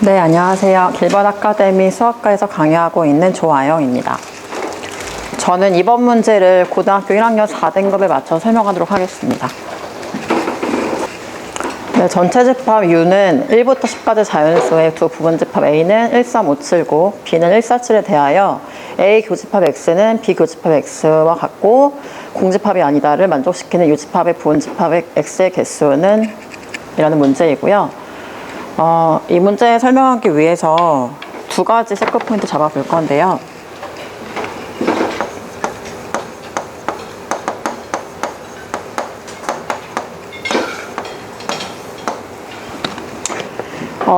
네, 안녕하세요. 길벗 아카데미 수학과에서 강의하고 있는 조아영입니다. 저는 이번 문제를 고등학교 1학년 4등급에 맞춰 설명하도록 하겠습니다. 네, 전체 집합 U는 1부터 10까지 자연수의 두 부분집합 A는 13579, B는 147에 대하여 A 교집합 X는 B 교집합 X와 같고 공집합이 아니다를 만족시키는 U집합의 부분집합 X의 개수는 이라는 문제이고요. 이 문제 설명하기 위해서 두 가지 체크 포인트 잡아볼 건데요.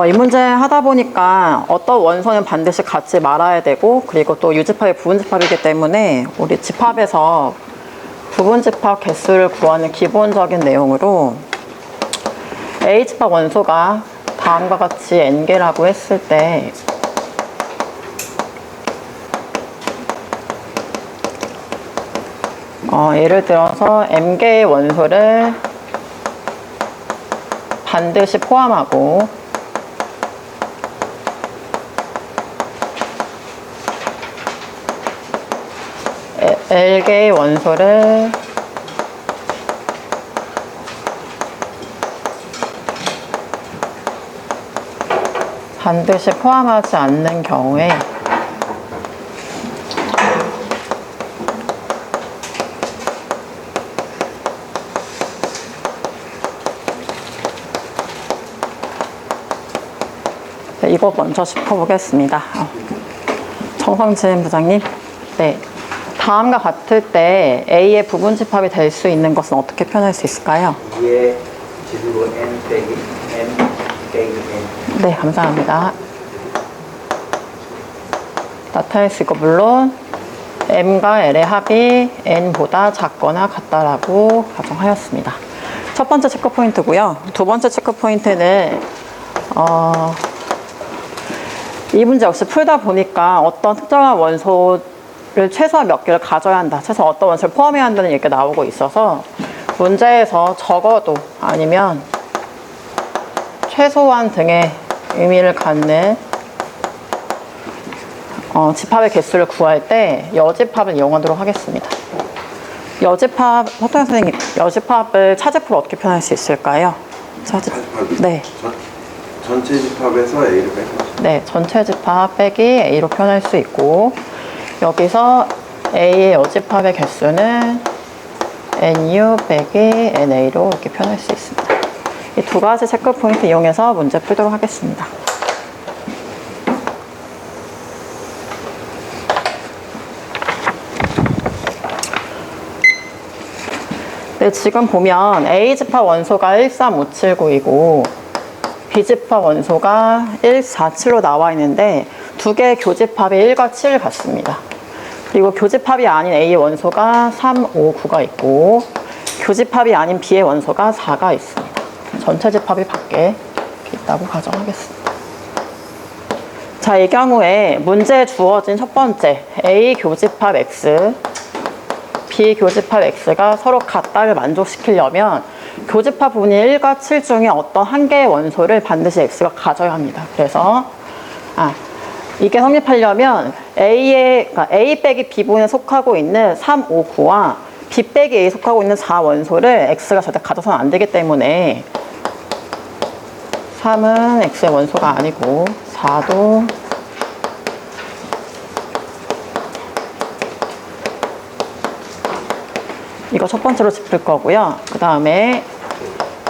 이 문제 하다 보니까 어떤 원소는 반드시 갖지 말아야 되고, 그리고 또 U집합이 부분집합이기 때문에 우리 집합에서 부분집합 개수를 구하는 기본적인 내용으로 A집합 원소가 다음과 같이 n개라고 했을 때 예를 들어서 m개의 원소를 반드시 포함하고 L개의 원소를 반드시 포함하지 않는 경우에 네, 이거 먼저 짚어보겠습니다. 정성진 부장님, 네, 다음과 같을 때 A의 부분집합이 될 수 있는 것은 어떻게 표현할 수 있을까요? 2의 지수로 n 빼기 n 빼기 n. 네, 감사합니다. 나타낼 수 있고, 물론 m과 l의 합이 n보다 작거나 같다라고 가정하였습니다. 첫 번째 체크 포인트고요. 두 번째 체크 포인트는 이 문제 역시 풀다 보니까 어떤 특정한 원소를 최소한 몇 개를 가져야 한다, 최소한 어떤 원소를 포함해야 한다는 얘기가 나오고 있어서 문제에서 적어도 아니면 최소한 등의 의미를 갖는 집합의 개수를 구할 때 여집합을 이용하도록 하겠습니다. 여집합, 서태현 선생님, 여집합을 차집합을 어떻게 표현할 수 있을까요? 네. 전체 집합에서 A를 빼는 거죠. 네, 전체 집합 빼기 A로 표현할 수 있고, 여기서 A의 여집합의 개수는 NU 빼기 NA로 이렇게 표현할 수 있습니다. 이 두 가지 체크 포인트 이용해서 문제 풀도록 하겠습니다. 네, 지금 보면 A집합 원소가 13579이고 B집합 원소가 147로 나와 있는데 두 개의 교집합이 1과 7을 갖습니다. 그리고 교집합이 아닌 A의 원소가 359가 있고 교집합이 아닌 B의 원소가 4가 있습니다. 전체 집합이 밖에 있다고 가정하겠습니다. 자, 이 경우에 문제에 주어진 첫 번째 A 교집합 X, B 교집합 X가 서로 같다를 만족시키려면 교집합 부분이 1과 7 중에 어떤 한 개의 원소를 반드시 X가 가져야 합니다. 그래서 이게 성립하려면 그러니까 A 빼기 B 부분에 속하고 있는 359와 B 빼기 A에 속하고 있는 4 원소를 X가 절대 가져서는 안 되기 때문에 3은 X의 원소가 아니고 4도 이거 첫 번째로 짚을 거고요. 그 다음에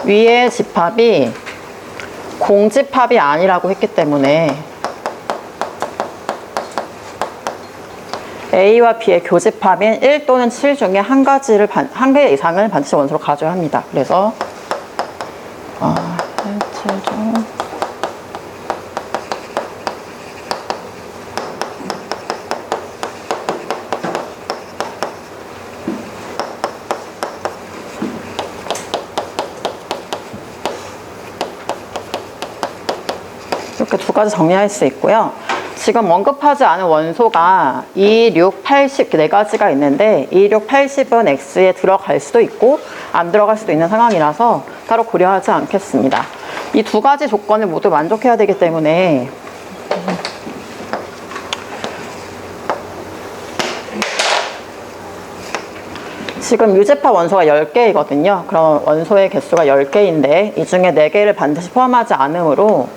위의 집합이 공집합이 아니라고 했기 때문에 A와 B의 교집합인 1 또는 7 중에 한 개 이상을 반드시 원소로 가져야 합니다. 그래서 7 중 이렇게 두 가지 정리할 수 있고요. 지금 언급하지 않은 원소가 2, 6, 80 네 가지가 있는데 2, 6, 80은 X에 들어갈 수도 있고 안 들어갈 수도 있는 상황이라서 따로 고려하지 않겠습니다. 이 두 가지 조건을 모두 만족해야 되기 때문에 지금 유제파 원소가 10개이거든요. 그럼 원소의 개수가 10개인데 이 중에 4개를 반드시 포함하지 않으므로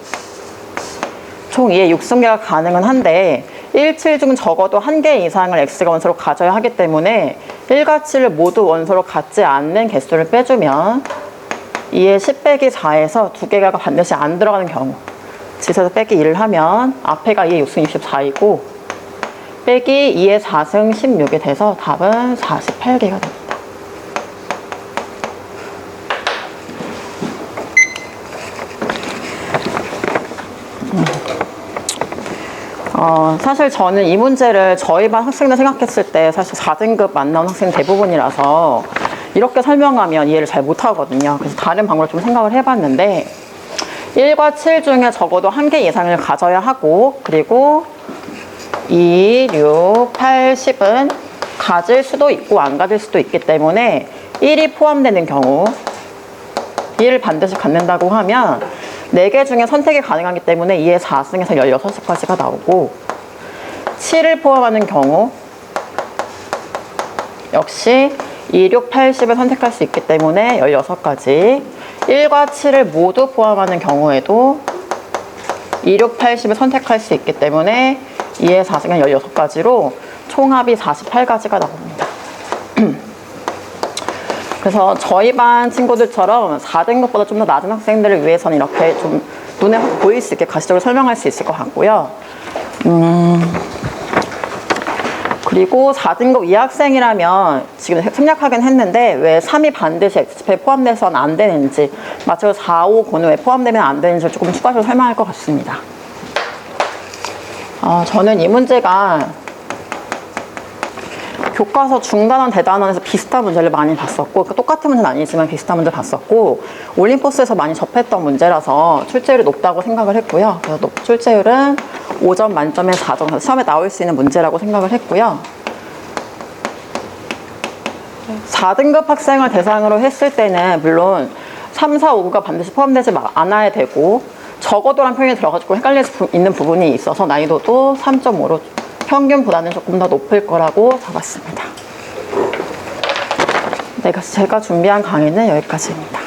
총 2의 6승계가 가능은 한데 1칠 중 적어도 1개 이상을 X가 원소로 가져야 하기 때문에 1과 7을 모두 원소로 갖지 않는 개수를 빼주면 2의 10 빼기 4에서 2개가 반드시 안 들어가는 경우 지에서 빼기 1을 하면 앞에가 2의 6승 24이고 빼기 2의 4승 16이 돼서 답은 48개가 됩니다. 사실 저는 이 문제를 저희 반 학생들 생각했을 때 사실 4등급 안 나온 학생 대부분이라서 이렇게 설명하면 이해를 잘 못하거든요. 그래서 다른 방법을 좀 생각을 해봤는데 1과 7 중에 적어도 1개 이상을 가져야 하고 그리고 2, 6, 8, 10은 가질 수도 있고 안 가질 수도 있기 때문에 1이 포함되는 경우 1을 반드시 갖는다고 하면 4개 중에 선택이 가능하기 때문에 2의 4승에서 16수까지가 나오고 7을 포함하는 경우 역시 2, 6, 8, 10을 선택할 수 있기 때문에 16가지 1과 7을 모두 포함하는 경우에도 2, 6, 8, 10을 선택할 수 있기 때문에 2의 4승은 16가지로 총합이 48가지가 나옵니다. 그래서 저희 반 친구들처럼 4등급보다 좀 더 낮은 학생들을 위해서는 이렇게 좀 눈에 확 보일 수 있게 가시적으로 설명할 수 있을 것 같고요. 그리고 4등급 이학생이라면 지금 생략하긴 했는데 왜 3이 반드시 X집에 포함돼서는 안 되는지 마찬가지로 4, 5, 9는 왜 포함되면 안 되는지 조금 추가적으로 설명할 것 같습니다. 저는 이 문제가 교과서 중단원, 대단원에서 비슷한 문제를 많이 봤었고 똑같은 문제는 아니지만 비슷한 문제 봤었고 올림포스에서 많이 접했던 문제라서 출제율이 높다고 생각을 했고요. 그래서 출제율은 5점 만점에 4점, 시험에 나올 수 있는 문제라고 생각을 했고요. 4등급 학생을 대상으로 했을 때는 물론 3, 4, 5가 반드시 포함되지 않아야 되고 적어도란 표현이 들어가지고 헷갈릴 수 있는 부분이 있어서 난이도도 3.5로 평균보다는 조금 더 높을 거라고 잡았습니다. 제가 준비한 강의는 여기까지입니다.